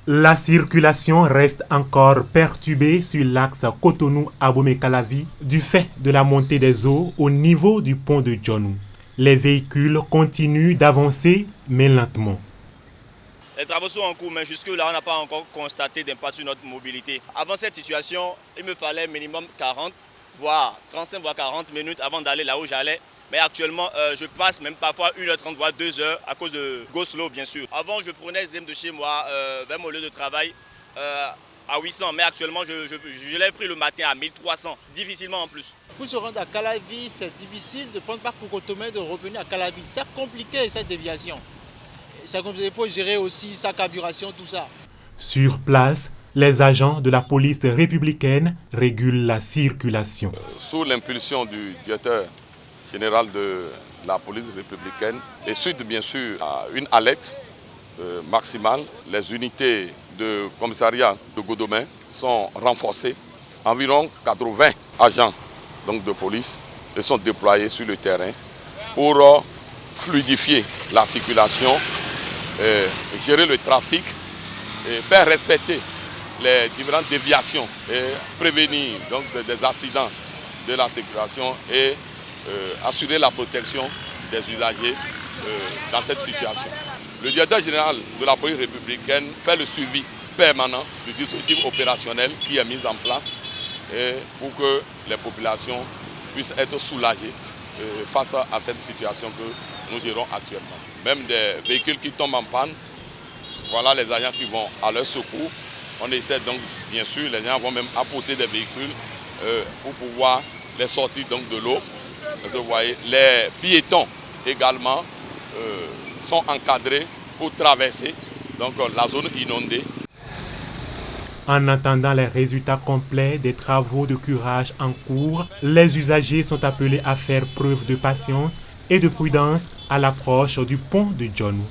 La circulation reste encore perturbée sur l'axe Cotonou-Abomey-Calavi du fait de la montée des eaux au niveau du pont de Djonou. Les véhicules continuent d'avancer, mais lentement. Les travaux sont en cours, mais jusque-là, on n'a pas encore constaté d'impact sur notre mobilité. Avant cette situation, il me fallait minimum 40, voire 35, voire 40 minutes avant d'aller là où j'allais. Mais actuellement, je passe même parfois 1h30, voire 2h à cause de go slow, bien sûr. Avant, je prenais ZEM de chez moi vers mon lieu de travail à 800, mais actuellement, je l'ai pris le matin à 1300, difficilement en plus. Pour se rendre à Calavi, c'est difficile de prendre par Kokotomé et de revenir à Calavi. C'est compliqué cette déviation. Il faut gérer aussi sa carburation, tout ça. Sur place, les agents de la police républicaine régulent la circulation. Sous l'impulsion du directeur général de la police républicaine et suite bien sûr à une alerte maximale, les unités de commissariat de Godomé sont renforcées. Environ 80 agents donc, de police sont déployés sur le terrain pour fluidifier la circulation, gérer le trafic, faire respecter les différentes déviations et prévenir donc, des accidents de la circulation et assurer la protection des usagers dans cette situation. Le directeur général de la police républicaine fait le suivi permanent du dispositif opérationnel qui est mis en place pour que les populations puissent être soulagées face à cette situation que nous gérons actuellement. Même des véhicules qui tombent en panne, voilà les agents qui vont à leur secours. On essaie donc, bien sûr, les gens vont même apposer des véhicules pour pouvoir les sortir donc, de l'eau. Vous voyez, les piétons également sont encadrés pour traverser donc, la zone inondée. En attendant les résultats complets des travaux de curage en cours, les usagers sont appelés à faire preuve de patience et de prudence à l'approche du pont de Djonou.